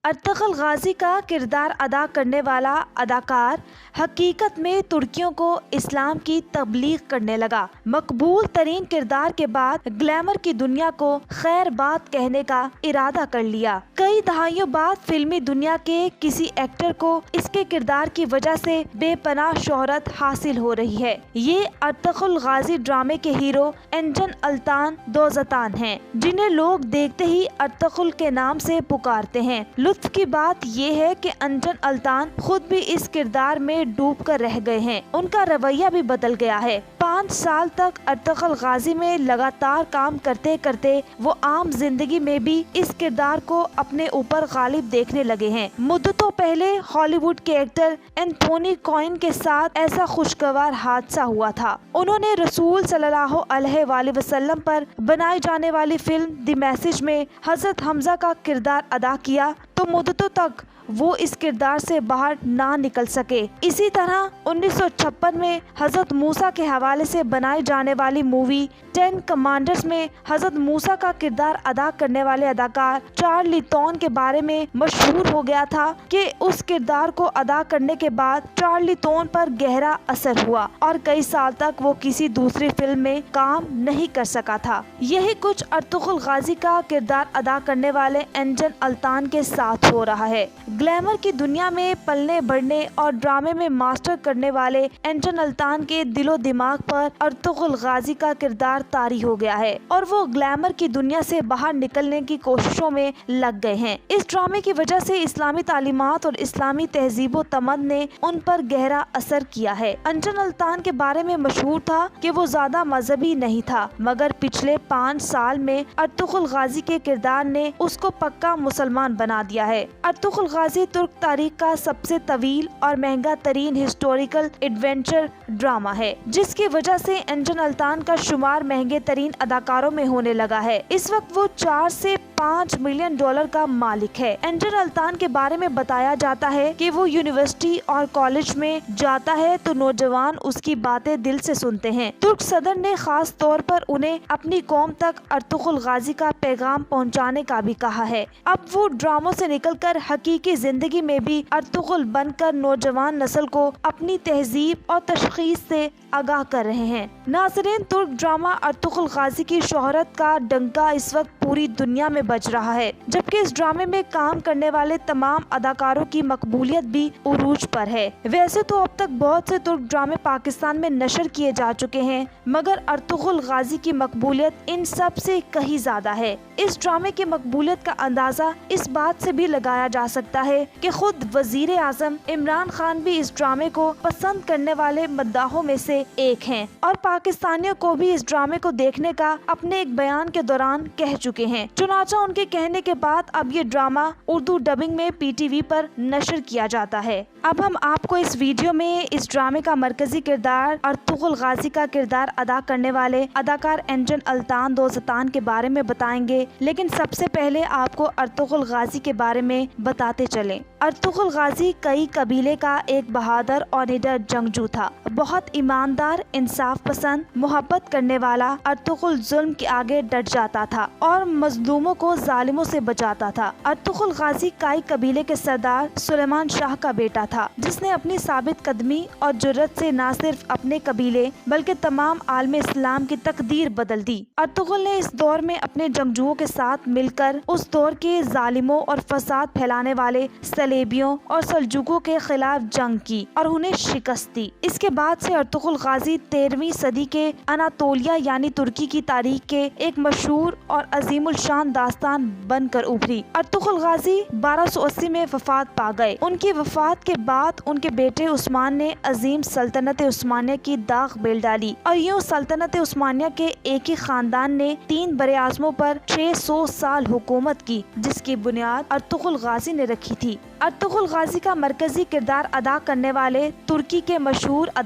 Ertugrul Ghazi کا کردار ادا کرنے والا اداکار حقیقت میں ترکیوں کو اسلام کی تبلیغ کرنے لگا۔ مقبول ترین کردار کے بعد گلیمر کی دنیا کو خیر بات کہنے کا ارادہ کر لیا۔ کئی دہائیوں بعد فلمی دنیا کے کسی ایکٹر کو اس کے کردار کی وجہ سے بے پناہ شہرت حاصل ہو رہی ہے۔ یہ ارطغرل غازی ڈرامے کے ہیرو انجن التان دوزتان ہیں، جنہیں لوگ دیکھتے ہی ارطغرل کے نام سے پکارتے ہیں۔ لطف کی بات یہ ہے کہ انجن التان خود بھی اس کردار میں ڈوب کر رہ گئے ہیں، ان کا رویہ بھی بدل گیا ہے۔ 5 سال تک ارطغرل غازی میں لگاتار کام کرتے کرتے وہ عام زندگی میں بھی اس کردار کو اپنے اوپر غالب دیکھنے لگے ہیں۔ مدتوں پہلے ہالی ووڈ کے ایکٹر اینتھونی کوئن کے ساتھ ایسا خوشگوار حادثہ ہوا تھا۔ انہوں نے رسول صلی اللہ علیہ وآلہ وسلم پر بنائی جانے والی فلم دی میسج میں حضرت حمزہ کا کردار ادا کیا تو مدتوں تک وہ اس کردار سے باہر نہ نکل سکے۔ اسی طرح 1956 میں حضرت موسیٰ کے حوالے سے بنائی جانے والی مووی 10 کمانڈرز میں حضرت موسیٰ کا کردار ادا کرنے والے اداکار چارلی تون کے بارے میں مشہور ہو گیا تھا کہ اس کردار کو ادا کرنے کے بعد چارلی تون پر گہرا اثر ہوا اور کئی سال تک وہ کسی دوسری فلم میں کام نہیں کر سکا تھا۔ یہی کچھ ارطغرل غازی کا کردار ادا کرنے والے انجن التان کے ساتھ ہو رہا ہے۔ گلیمر کی دنیا میں پلنے بڑھنے اور ڈرامے میں ماسٹر کرنے والے انجن التان کے دل و دماغ پر ارطغرل غازی کا کردار طاری ہو گیا ہے اور وہ گلیمر کی دنیا سے باہر نکلنے کی کوششوں میں لگ گئے ہیں۔ اس ڈرامے کی وجہ سے اسلامی تعلیمات اور اسلامی تہذیب و تمدن نے ان پر گہرا اثر کیا ہے۔ انجن التان کے بارے میں مشہور تھا کہ وہ زیادہ مذہبی نہیں تھا، مگر پچھلے 5 سال میں ارطغرل غازی کے کردار نے اس کو پکا مسلمان بنا دیا ہے۔ ارطغرل غازی ترک تاریخ کا سب سے طویل اور مہنگا ترین ہسٹوریکل ایڈونچر ڈرامہ ہے، جس کی وجہ سے انجن التان کا شمار مہنگے ترین اداکاروں میں ہونے لگا ہے۔ اس وقت وہ 4 سے 5 ملین ڈالر کا مالک ہے۔ انجن التان کے بارے میں بتایا جاتا ہے کہ وہ یونیورسٹی اور کالج میں جاتا ہے تو نوجوان اس کی باتیں دل سے سنتے ہیں۔ ترک صدر نے خاص طور پر انہیں اپنی قوم تک ارطغرل غازی کا پیغام پہنچانے کا بھی کہا ہے۔ اب وہ ڈراموں سے نکل کر حقیقی زندگی میں بھی ارطغرل بن کر نوجوان نسل کو اپنی تہذیب اور تشخیص سے آگاہ کر رہے ہیں۔ ناظرین، ترک ڈرامہ ارطغرل غازی کی شہرت کا ڈنکا اس وقت پوری دنیا میں بج رہا ہے، جبکہ اس ڈرامے میں کام کرنے والے تمام اداکاروں کی مقبولیت بھی عروج پر ہے۔ ویسے تو اب تک بہت سے ترک ڈرامے پاکستان میں نشر کیے جا چکے ہیں، مگر ارطغرل غازی کی مقبولیت ان سب سے کہیں زیادہ ہے۔ اس ڈرامے کی مقبولیت کا اندازہ اس بات سے بھی لگایا جا سکتا ہے کہ خود وزیر اعظم عمران خان بھی اس ڈرامے کو پسند کرنے والے مداحوں میں سے ایک ہیں اور پاکستانیوں کو بھی اس ڈرامے کو دیکھنے کا اپنے ایک بیان کے دوران کہہ چکے ہیں۔ چنانچہ ان کے کہنے کے بعد اب یہ ڈرامہ اردو ڈبنگ میں PTV پر نشر کیا جاتا ہے۔ اب ہم آپ کو اس ویڈیو میں اس ڈرامے کا مرکزی کردار ارطغرل غازی کا کردار ادا کرنے والے اداکار انجن التان دوزتان کے بارے میں بتائیں گے، لیکن سب سے پہلے آپ کو ارطغرل غازی کے بارے میں بتاتے چلیں۔ ارطغرل غازی کئی قبیلے کا ایک بہادر اور نڈر جنگجو تھا۔ بہت ایماندار، انصاف پسند، محبت کرنے والا، ارطغرل ظلم کے آگے ڈٹ جاتا تھا اور مظلوموں کو ظالموں سے بچاتا تھا۔ ارطغرل غازی کائی قبیلے کے سردار سلیمان شاہ کا بیٹا تھا، جس نے اپنی ثابت قدمی اور جرأت سے نہ صرف اپنے قبیلے بلکہ تمام عالم اسلام کی تقدیر بدل دی۔ ارطغرل نے اس دور میں اپنے جنگجوؤں کے ساتھ مل کر اس دور کے ظالموں اور فساد پھیلانے والے صلیبیوں اور سلجوقیوں کے خلاف جنگ کی اور انہیں شکست دی۔ اس کے بعد سے ارطغرل غازی 13ویں صدی کے اناطولیہ یعنی ترکی کی تاریخ کے ایک مشہور اور عظیم الشان داستان بن کر ابھری۔ ارطغرل غازی 1280 میں وفات پا گئے۔ ان کی وفات کے بعد ان کے بیٹے عثمان نے عظیم سلطنت عثمانیہ کی داغ بیل ڈالی اور یوں سلطنت عثمانیہ کے ایک ہی خاندان نے 3 براعظموں پر 600 سال حکومت کی، جس کی بنیاد ارطغرل غازی نے رکھی تھی۔ ارطغرل غازی کا مرکزی کردار ادا کرنے والے ترکی کے مشہور